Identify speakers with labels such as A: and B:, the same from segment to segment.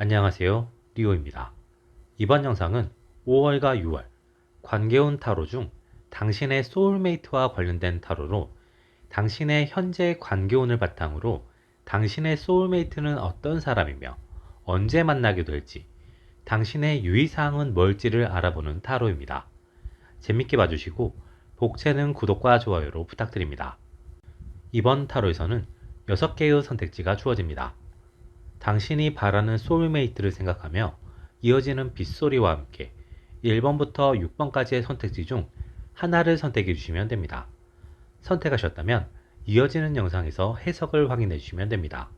A: 안녕하세요, 리오입니다. 이번 영상은 5월과 6월 관계운 타로 중 당신의 소울메이트와 관련된 타로로 당신의 현재 관계운을 바탕으로 당신의 소울메이트는 어떤 사람이며 언제 만나게 될지, 당신의 유의사항은 뭘지를 알아보는 타로입니다. 재밌게 봐주시고 복채는 구독과 좋아요로 부탁드립니다. 이번 타로에서는 6개의 선택지가 주어집니다. 당신이 바라는 소울메이트를 생각하며 이어지는 빗소리와 함께 1번부터 6번까지의 선택지 중 하나를 선택해 주시면 됩니다. 선택하셨다면 이어지는 영상에서 해석을 확인해 주시면 됩니다.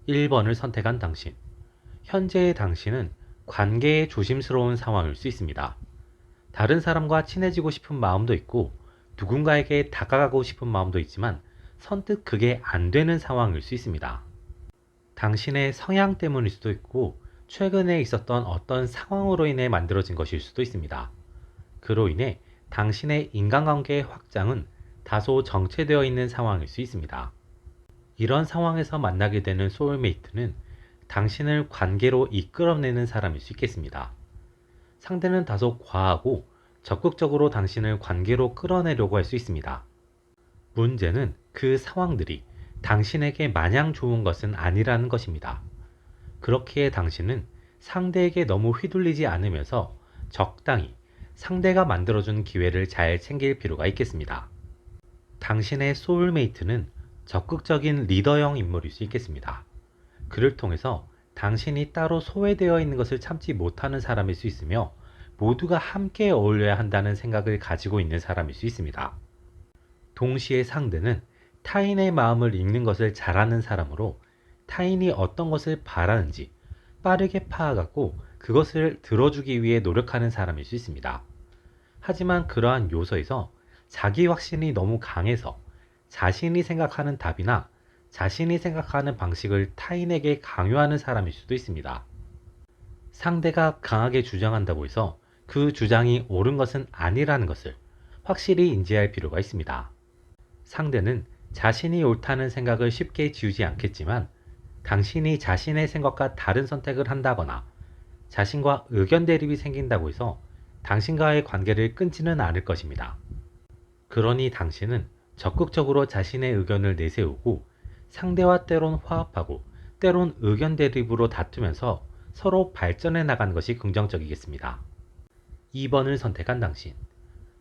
A: 1번을 선택한 당신. 현재의 당신은 관계에 조심스러운 상황일 수 있습니다. 다른 사람과 친해지고 싶은 마음도 있고 누군가에게 다가가고 싶은 마음도 있지만 선뜻 그게 안 되는 상황일 수 있습니다. 당신의 성향 때문일 수도 있고 최근에 있었던 어떤 상황으로 인해 만들어진 것일 수도 있습니다. 그로 인해 당신의 인간관계의 확장은 다소 정체되어 있는 상황일 수 있습니다. 이런 상황에서 만나게 되는 소울메이트는 당신을 관계로 이끌어내는 사람일 수 있겠습니다. 상대는 다소 과하고 적극적으로 당신을 관계로 끌어내려고 할 수 있습니다. 문제는 그 상황들이 당신에게 마냥 좋은 것은 아니라는 것입니다. 그렇기에 당신은 상대에게 너무 휘둘리지 않으면서 적당히 상대가 만들어준 기회를 잘 챙길 필요가 있겠습니다. 당신의 소울메이트는 적극적인 리더형 인물일 수 있겠습니다. 그를 통해서 당신이 따로 소외되어 있는 것을 참지 못하는 사람일 수 있으며 모두가 함께 어울려야 한다는 생각을 가지고 있는 사람일 수 있습니다. 동시에 상대는 타인의 마음을 읽는 것을 잘하는 사람으로 타인이 어떤 것을 바라는지 빠르게 파악하고 그것을 들어주기 위해 노력하는 사람일 수 있습니다. 하지만 그러한 요소에서 자기 확신이 너무 강해서 자신이 생각하는 답이나 자신이 생각하는 방식을 타인에게 강요하는 사람일 수도 있습니다. 상대가 강하게 주장한다고 해서 그 주장이 옳은 것은 아니라는 것을 확실히 인지할 필요가 있습니다. 상대는 자신이 옳다는 생각을 쉽게 지우지 않겠지만 당신이 자신의 생각과 다른 선택을 한다거나 자신과 의견 대립이 생긴다고 해서 당신과의 관계를 끊지는 않을 것입니다. 그러니 당신은 적극적으로 자신의 의견을 내세우고 상대와 때론 화합하고 때론 의견 대립으로 다투면서 서로 발전해 나가는 것이 긍정적이겠습니다. 2번을 선택한 당신.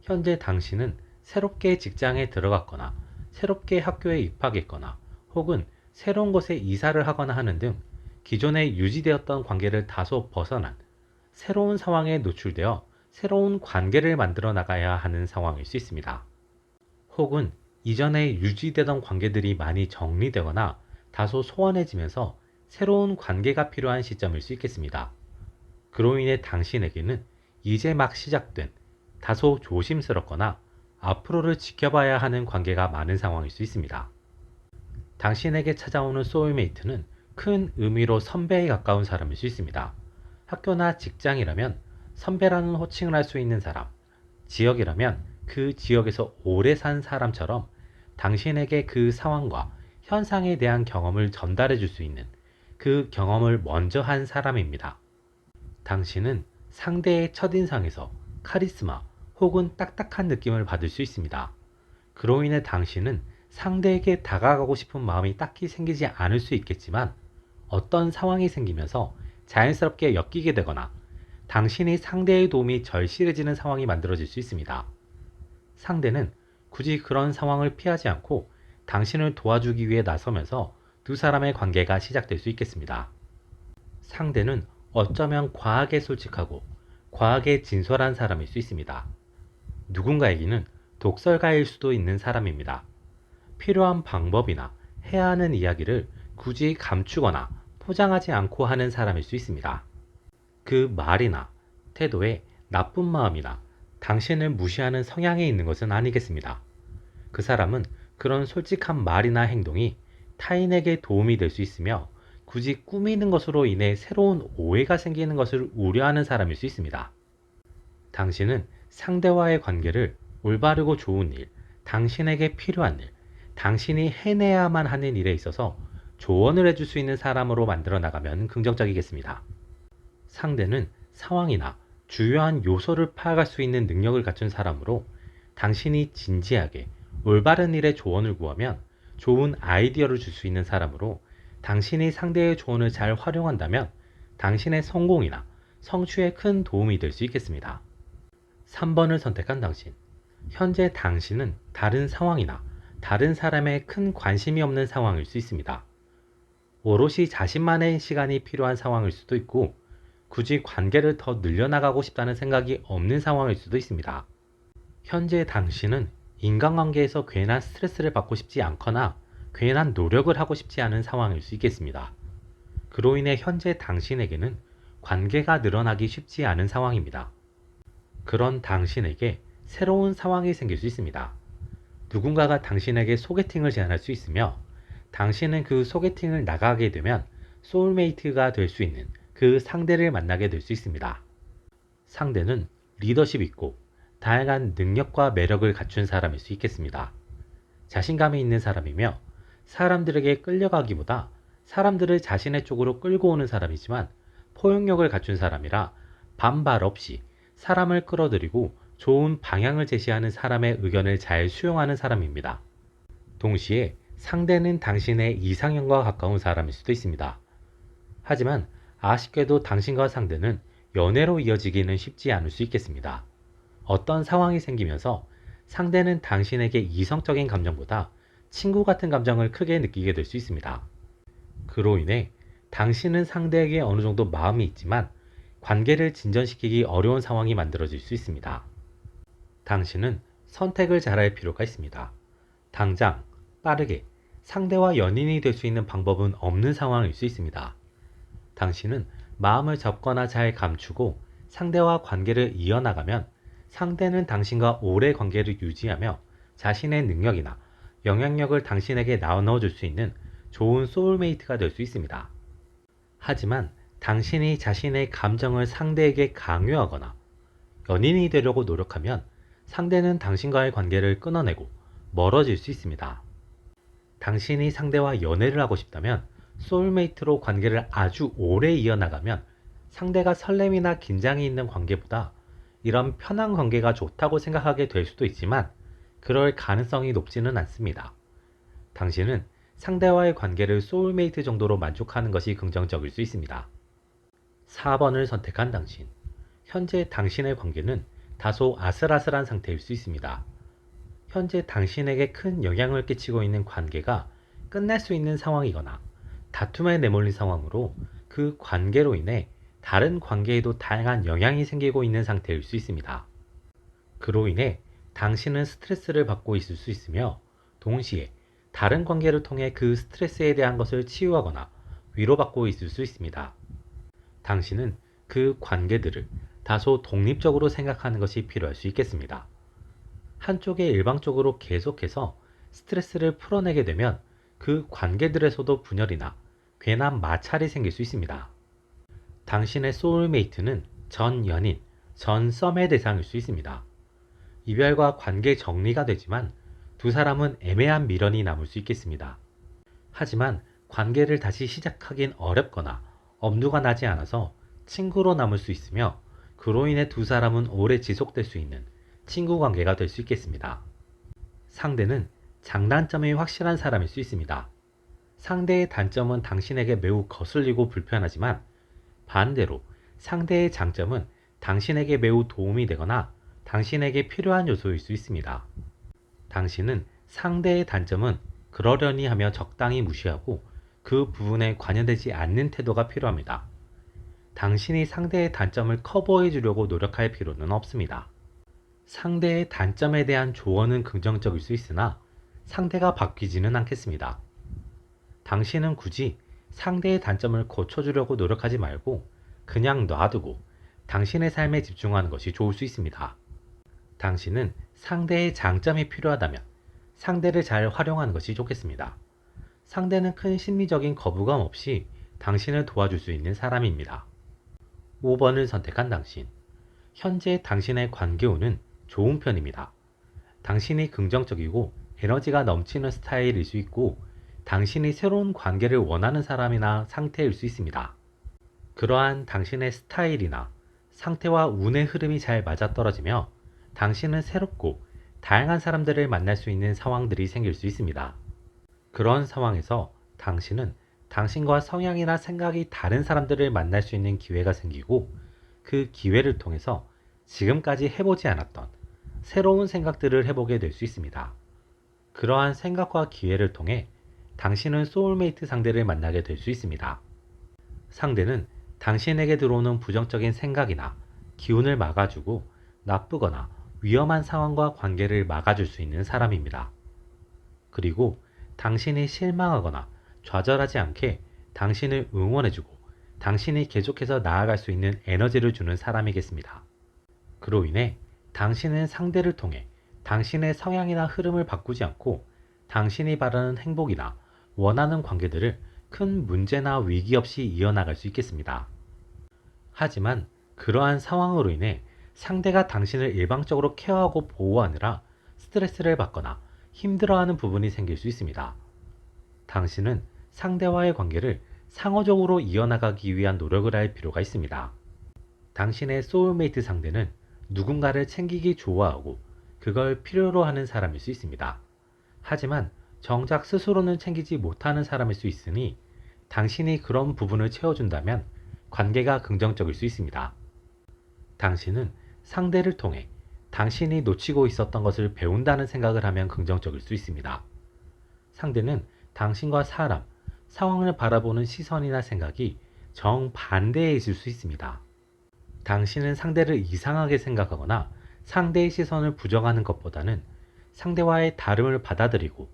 A: 현재 당신은 새롭게 직장에 들어갔거나 새롭게 학교에 입학했거나 혹은 새로운 곳에 이사를 하거나 하는 등 기존에 유지되었던 관계를 다소 벗어난 새로운 상황에 노출되어 새로운 관계를 만들어 나가야 하는 상황일 수 있습니다. 혹은 이전에 유지되던 관계들이 많이 정리되거나 다소 소원해지면서 새로운 관계가 필요한 시점일 수 있겠습니다. 그로 인해 당신에게는 이제 막 시작된 다소 조심스럽거나 앞으로를 지켜봐야 하는 관계가 많은 상황일 수 있습니다. 당신에게 찾아오는 소울메이트는 큰 의미로 선배에 가까운 사람일 수 있습니다. 학교나 직장이라면 선배라는 호칭을 할 수 있는 사람, 지역이라면 그 지역에서 오래 산 사람처럼 당신에게 그 상황과 현상에 대한 경험을 전달해 줄 수 있는 그 경험을 먼저 한 사람입니다. 당신은 상대의 첫인상에서 카리스마 혹은 딱딱한 느낌을 받을 수 있습니다. 그로 인해 당신은 상대에게 다가가고 싶은 마음이 딱히 생기지 않을 수 있겠지만 어떤 상황이 생기면서 자연스럽게 엮이게 되거나 당신이 상대의 도움이 절실해지는 상황이 만들어질 수 있습니다. 상대는 굳이 그런 상황을 피하지 않고 당신을 도와주기 위해 나서면서 두 사람의 관계가 시작될 수 있겠습니다. 상대는 어쩌면 과하게 솔직하고 과하게 진솔한 사람일 수 있습니다. 누군가에게는 독설가일 수도 있는 사람입니다. 필요한 방법이나 해야 하는 이야기를 굳이 감추거나 포장하지 않고 하는 사람일 수 있습니다. 그 말이나 태도에 나쁜 마음이나 당신을 무시하는 성향이 있는 것은 아니겠습니다. 그 사람은 그런 솔직한 말이나 행동이 타인에게 도움이 될 수 있으며 굳이 꾸미는 것으로 인해 새로운 오해가 생기는 것을 우려하는 사람일 수 있습니다. 당신은 상대와의 관계를 올바르고 좋은 일, 당신에게 필요한 일, 당신이 해내야만 하는 일에 있어서 조언을 해줄 수 있는 사람으로 만들어 나가면 긍정적이겠습니다. 상대는 상황이나 주요한 요소를 파악할 수 있는 능력을 갖춘 사람으로 당신이 진지하게 올바른 일에 조언을 구하면 좋은 아이디어를 줄 수 있는 사람으로 당신이 상대의 조언을 잘 활용한다면 당신의 성공이나 성취에 큰 도움이 될 수 있겠습니다. 3번을 선택한 당신. 현재 당신은 다른 상황이나 다른 사람에 큰 관심이 없는 상황일 수 있습니다. 오롯이 자신만의 시간이 필요한 상황일 수도 있고 굳이 관계를 더 늘려나가고 싶다는 생각이 없는 상황일 수도 있습니다. 현재 당신은 인간관계에서 괜한 스트레스를 받고 싶지 않거나 괜한 노력을 하고 싶지 않은 상황일 수 있겠습니다. 그로 인해 현재 당신에게는 관계가 늘어나기 쉽지 않은 상황입니다. 그런 당신에게 새로운 상황이 생길 수 있습니다. 누군가가 당신에게 소개팅을 제안할 수 있으며 당신은 그 소개팅을 나가게 되면 소울메이트가 될 수 있는 그 상대를 만나게 될 수 있습니다. 상대는 리더십 있고 다양한 능력과 매력을 갖춘 사람일 수 있겠습니다. 자신감이 있는 사람이며 사람들에게 끌려가기보다 사람들을 자신의 쪽으로 끌고 오는 사람이지만 포용력을 갖춘 사람이라 반발 없이 사람을 끌어들이고 좋은 방향을 제시하는 사람의 의견을 잘 수용하는 사람입니다. 동시에 상대는 당신의 이상형과 가까운 사람일 수도 있습니다. 하지만 아쉽게도 당신과 상대는 연애로 이어지기는 쉽지 않을 수 있겠습니다. 어떤 상황이 생기면서 상대는 당신에게 이성적인 감정보다 친구 같은 감정을 크게 느끼게 될 수 있습니다. 그로 인해 당신은 상대에게 어느 정도 마음이 있지만 관계를 진전시키기 어려운 상황이 만들어질 수 있습니다. 당신은 선택을 잘할 필요가 있습니다. 당장, 빠르게 상대와 연인이 될 수 있는 방법은 없는 상황일 수 있습니다. 당신은 마음을 접거나 잘 감추고 상대와 관계를 이어나가면 상대는 당신과 오래 관계를 유지하며 자신의 능력이나 영향력을 당신에게 나눠줄 수 있는 좋은 소울메이트가 될 수 있습니다. 하지만 당신이 자신의 감정을 상대에게 강요하거나 연인이 되려고 노력하면 상대는 당신과의 관계를 끊어내고 멀어질 수 있습니다. 당신이 상대와 연애를 하고 싶다면 소울메이트로 관계를 아주 오래 이어나가면 상대가 설렘이나 긴장이 있는 관계보다 이런 편한 관계가 좋다고 생각하게 될 수도 있지만 그럴 가능성이 높지는 않습니다. 당신은 상대와의 관계를 소울메이트 정도로 만족하는 것이 긍정적일 수 있습니다. 4번을 선택한 당신. 현재 당신의 관계는 다소 아슬아슬한 상태일 수 있습니다. 현재 당신에게 큰 영향을 끼치고 있는 관계가 끝날 수 있는 상황이거나 다툼에 내몰린 상황으로 그 관계로 인해 다른 관계에도 다양한 영향이 생기고 있는 상태일 수 있습니다. 그로 인해 당신은 스트레스를 받고 있을 수 있으며 동시에 다른 관계를 통해 그 스트레스에 대한 것을 치유하거나 위로받고 있을 수 있습니다. 당신은 그 관계들을 다소 독립적으로 생각하는 것이 필요할 수 있겠습니다. 한쪽에 일방적으로 계속해서 스트레스를 풀어내게 되면 그 관계들에서도 분열이나 괜한 마찰이 생길 수 있습니다. 당신의 소울메이트는 전 연인, 전 썸의 대상일 수 있습니다. 이별과 관계 정리가 되지만 두 사람은 애매한 미련이 남을 수 있겠습니다. 하지만 관계를 다시 시작하긴 어렵거나 엄두가 나지 않아서 친구로 남을 수 있으며 그로 인해 두 사람은 오래 지속될 수 있는 친구 관계가 될 수 있겠습니다. 상대는 장단점이 확실한 사람일 수 있습니다. 상대의 단점은 당신에게 매우 거슬리고 불편하지만 반대로 상대의 장점은 당신에게 매우 도움이 되거나 당신에게 필요한 요소일 수 있습니다. 당신은 상대의 단점은 그러려니 하며 적당히 무시하고 그 부분에 관여되지 않는 태도가 필요합니다. 당신이 상대의 단점을 커버해 주려고 노력할 필요는 없습니다. 상대의 단점에 대한 조언은 긍정적일 수 있으나 상대가 바뀌지는 않겠습니다. 당신은 굳이 상대의 단점을 고쳐주려고 노력하지 말고 그냥 놔두고 당신의 삶에 집중하는 것이 좋을 수 있습니다. 당신은 상대의 장점이 필요하다면 상대를 잘 활용하는 것이 좋겠습니다. 상대는 큰 심리적인 거부감 없이 당신을 도와줄 수 있는 사람입니다. 5번을 선택한 당신. 현재 당신의 관계운은 좋은 편입니다. 당신이 긍정적이고 에너지가 넘치는 스타일일 수 있고 당신이 새로운 관계를 원하는 사람이나 상태일 수 있습니다. 그러한 당신의 스타일이나 상태와 운의 흐름이 잘 맞아떨어지며 당신은 새롭고 다양한 사람들을 만날 수 있는 상황들이 생길 수 있습니다. 그런 상황에서 당신은 당신과 성향이나 생각이 다른 사람들을 만날 수 있는 기회가 생기고 그 기회를 통해서 지금까지 해보지 않았던 새로운 생각들을 해보게 될 수 있습니다. 그러한 생각과 기회를 통해 당신은 소울메이트 상대를 만나게 될 수 있습니다. 상대는 당신에게 들어오는 부정적인 생각이나 기운을 막아주고 나쁘거나 위험한 상황과 관계를 막아줄 수 있는 사람입니다. 그리고 당신이 실망하거나 좌절하지 않게 당신을 응원해주고 당신이 계속해서 나아갈 수 있는 에너지를 주는 사람이겠습니다. 그로 인해 당신은 상대를 통해 당신의 성향이나 흐름을 바꾸지 않고 당신이 바라는 행복이나 원하는 관계들을 큰 문제나 위기 없이 이어나갈 수 있겠습니다. 하지만 그러한 상황으로 인해 상대가 당신을 일방적으로 케어하고 보호하느라 스트레스를 받거나 힘들어하는 부분이 생길 수 있습니다. 당신은 상대와의 관계를 상호적으로 이어나가기 위한 노력을 할 필요가 있습니다. 당신의 소울메이트 상대는 누군가를 챙기기 좋아하고 그걸 필요로 하는 사람일 수 있습니다. 하지만 정작 스스로는 챙기지 못하는 사람일 수 있으니 당신이 그런 부분을 채워준다면 관계가 긍정적일 수 있습니다. 당신은 상대를 통해 당신이 놓치고 있었던 것을 배운다는 생각을 하면 긍정적일 수 있습니다. 상대는 당신과 사람, 상황을 바라보는 시선이나 생각이 정반대에 있을 수 있습니다. 당신은 상대를 이상하게 생각하거나 상대의 시선을 부정하는 것보다는 상대와의 다름을 받아들이고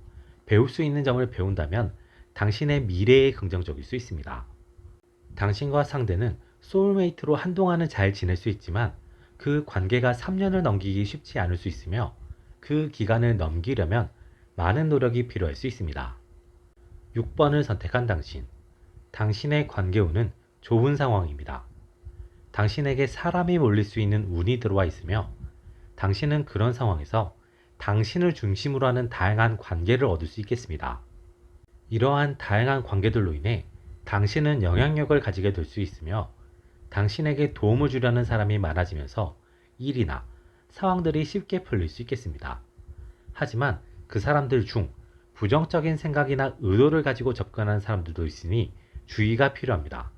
A: 배울 수 있는 점을 배운다면 당신의 미래에 긍정적일 수 있습니다. 당신과 상대는 소울메이트로 한동안은 잘 지낼 수 있지만 그 관계가 3년을 넘기기 쉽지 않을 수 있으며 그 기간을 넘기려면 많은 노력이 필요할 수 있습니다. 6번을 선택한 당신. 당신의 관계운은 좋은 상황입니다. 당신에게 사람이 몰릴 수 있는 운이 들어와 있으며 당신은 그런 상황에서 당신을 중심으로 하는 다양한 관계를 얻을 수 있겠습니다. 이러한 다양한 관계들로 인해 당신은 영향력을 가지게 될 수 있으며 당신에게 도움을 주려는 사람이 많아지면서 일이나 상황들이 쉽게 풀릴 수 있겠습니다. 하지만 그 사람들 중 부정적인 생각이나 의도를 가지고 접근하는 사람들도 있으니 주의가 필요합니다.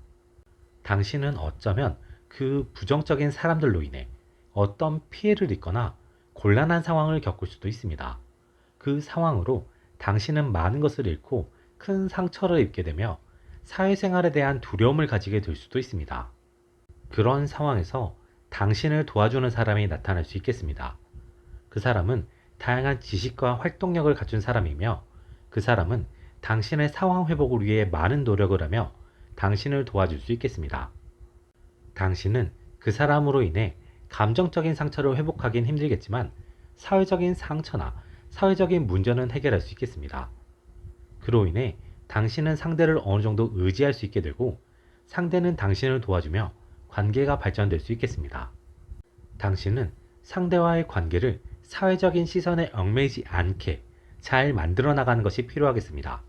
A: 당신은 어쩌면 그 부정적인 사람들로 인해 어떤 피해를 입거나 곤란한 상황을 겪을 수도 있습니다. 그 상황으로 당신은 많은 것을 잃고 큰 상처를 입게 되며 사회생활에 대한 두려움을 가지게 될 수도 있습니다. 그런 상황에서 당신을 도와주는 사람이 나타날 수 있겠습니다. 그 사람은 다양한 지식과 활동력을 갖춘 사람이며 그 사람은 당신의 상황 회복을 위해 많은 노력을 하며 당신을 도와줄 수 있겠습니다. 당신은 그 사람으로 인해 감정적인 상처를 회복하긴 힘들겠지만 사회적인 상처나 사회적인 문제는 해결할 수 있겠습니다. 그로 인해 당신은 상대를 어느 정도 의지할 수 있게 되고 상대는 당신을 도와주며 관계가 발전될 수 있겠습니다. 당신은 상대와의 관계를 사회적인 시선에 얽매이지 않게 잘 만들어 나가는 것이 필요하겠습니다.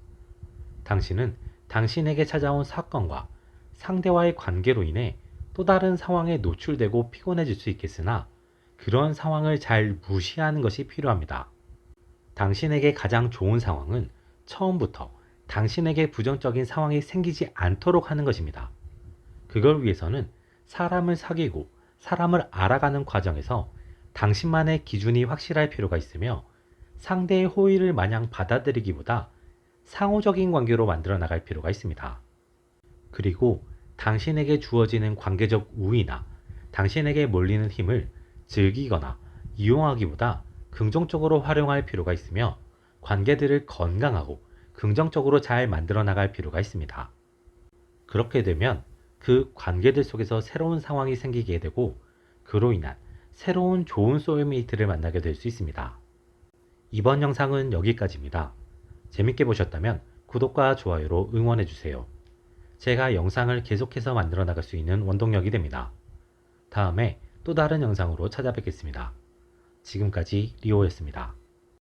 A: 당신은 당신에게 찾아온 사건과 상대와의 관계로 인해 또 다른 상황에 노출되고 피곤해질 수 있겠으나 그런 상황을 잘 무시하는 것이 필요합니다. 당신에게 가장 좋은 상황은 처음부터 당신에게 부정적인 상황이 생기지 않도록 하는 것입니다. 그걸 위해서는 사람을 사귀고 사람을 알아가는 과정에서 당신만의 기준이 확실할 필요가 있으며 상대의 호의를 마냥 받아들이기보다 상호적인 관계로 만들어 나갈 필요가 있습니다. 그리고 당신에게 주어지는 관계적 우위나 당신에게 몰리는 힘을 즐기거나 이용하기보다 긍정적으로 활용할 필요가 있으며 관계들을 건강하고 긍정적으로 잘 만들어 나갈 필요가 있습니다. 그렇게 되면 그 관계들 속에서 새로운 상황이 생기게 되고 그로 인한 새로운 좋은 소울메이트를 만나게 될 수 있습니다. 이번 영상은 여기까지입니다. 재밌게 보셨다면 구독과 좋아요로 응원해주세요. 제가 영상을 계속해서 만들어 나갈 수 있는 원동력이 됩니다. 다음에 또 다른 영상으로 찾아뵙겠습니다. 지금까지 리오였습니다.